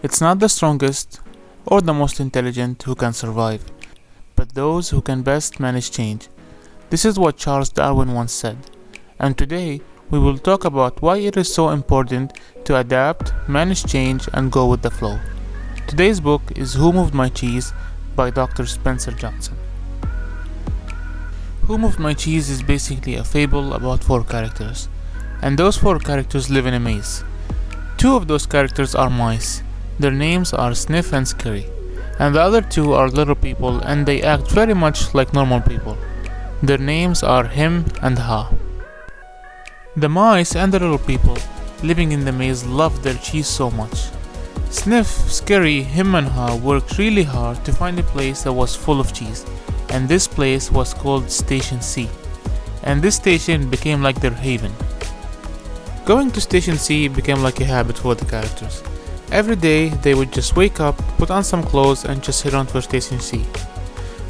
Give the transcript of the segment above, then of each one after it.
It's not the strongest or the most intelligent who can survive, but those who can best manage change. This is what Charles Darwin once said, and today we will talk about why it is so important to adapt, manage change, and go with the flow. Today's book is Who Moved My Cheese by Dr. Spencer Johnson. Who Moved My Cheese is basically a fable about four characters, and those four characters live in a maze. Two of those characters are mice. Their names are Sniff and Scary, and the other two are little people and they act very much like normal people. Their names are Him and Ha. The mice and the little people living in the maze loved their cheese so much. Sniff, Scary, Him and Ha worked really hard to find a place that was full of cheese, and this place was called Station C, and this station became like their haven. Going to Station C became like a habit for the characters. Every day they would just wake up, put on some clothes and just head on for Station C.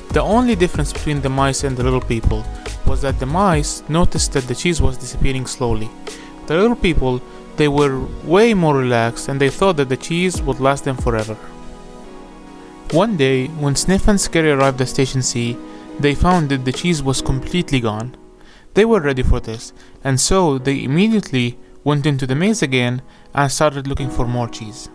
The only difference between the mice and the little people was that the mice noticed that the cheese was disappearing slowly. The little people, they were way more relaxed and they thought that the cheese would last them forever. One day, when Sniff and Scary arrived at Station C, they found that the cheese was completely gone. They were ready for this, and so they immediately went into the maze again and started looking for more cheese.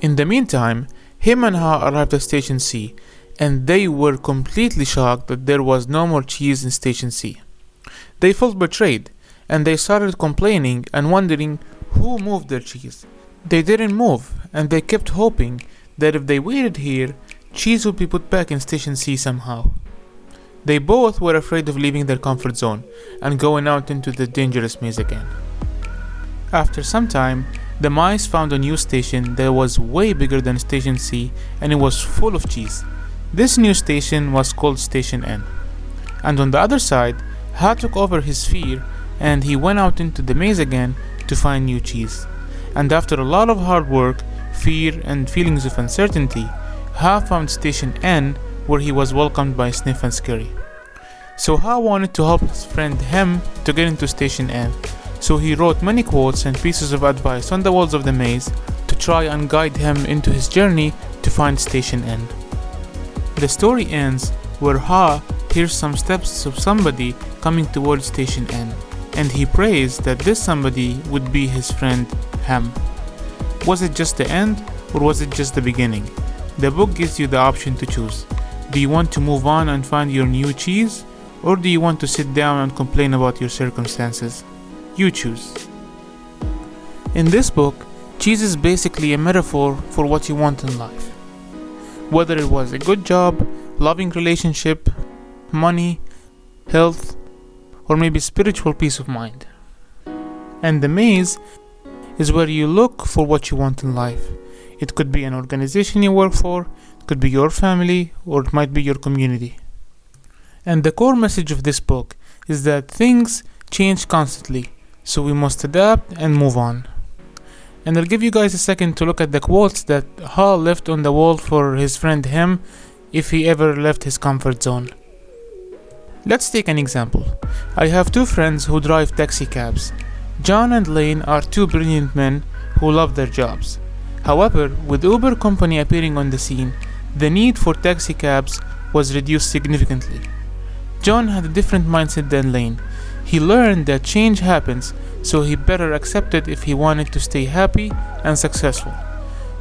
In the meantime, Him and Ha arrived at Station C, and they were completely shocked that there was no more cheese in Station C. They felt betrayed, and they started complaining and wondering who moved their cheese. They didn't move, and they kept hoping that if they waited here, cheese would be put back in Station C somehow. They both were afraid of leaving their comfort zone and going out into the dangerous maze again. After some time, the mice found a new station that was way bigger than Station C and it was full of cheese. This new station was called Station N. And on the other side, Ha took over his fear and he went out into the maze again to find new cheese. And after a lot of hard work, fear, and feelings of uncertainty, Ha found Station N, where he was welcomed by Sniff and Scary. So Ha wanted to help his friend Him to get into Station N, so he wrote many quotes and pieces of advice on the walls of the maze to try and guide him into his journey to find Station N. The story ends where Ha hears some steps of somebody coming towards Station N, and he prays that this somebody would be his friend Him. Was it just the end, or was it just the beginning? The book gives you the option to choose. Do you want to move on and find your new cheese? Or do you want to sit down and complain about your circumstances? You choose. In this book, cheese is basically a metaphor for what you want in life. Whether it was a good job, loving relationship, money, health, or maybe spiritual peace of mind. And the maze is where you look for what you want in life. It could be an organization you work for, it could be your family, or it might be your community. And the core message of this book is that things change constantly, so we must adapt and move on. And I'll give you guys a second to look at the quotes that Ha left on the wall for his friend Him if he ever left his comfort zone. Let's take an example. I have two friends who drive taxi cabs. John and Lane are two brilliant men who love their jobs. However, with Uber company appearing on the scene, the need for taxi cabs was reduced significantly. John had a different mindset than Lane. He learned that change happens, so he better accept it if he wanted to stay happy and successful.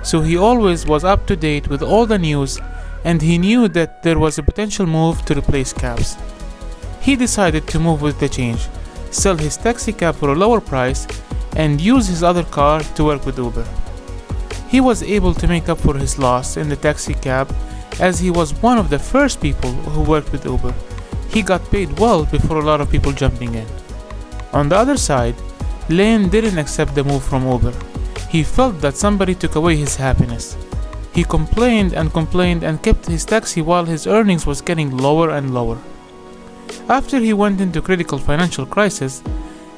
So he always was up to date with all the news, and he knew that there was a potential move to replace cabs. He decided to move with the change, sell his taxi cab for a lower price, and use his other car to work with Uber. He was able to make up for his loss in the taxi cab as he was one of the first people who worked with Uber. He got paid well before a lot of people jumping in. On the other side, Lane didn't accept the move from Uber. He felt that somebody took away his happiness. He complained and kept his taxi while his earnings was getting lower and lower. After he went into critical financial crisis,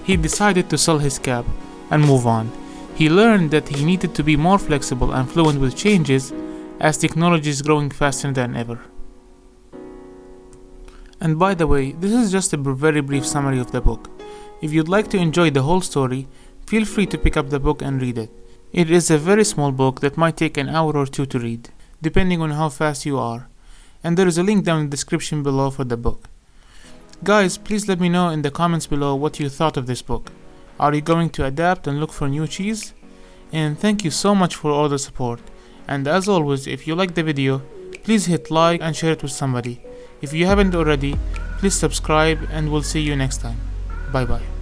he decided to sell his cab and move on. He learned that he needed to be more flexible and fluent with changes as technology is growing faster than ever. And by the way, this is just a very brief summary of the book. If you'd like to enjoy the whole story, feel free to pick up the book and read it. It is a very small book that might take an hour or two to read, depending on how fast you are, and there is a link down in the description below for the book. Guys, please let me know in the comments below what you thought of this book. Are you going to adapt and look for new cheese? And thank you so much for all the support. And as always, if you liked the video, please hit like and share it with somebody. If you haven't already, please subscribe and we'll see you next time. Bye bye.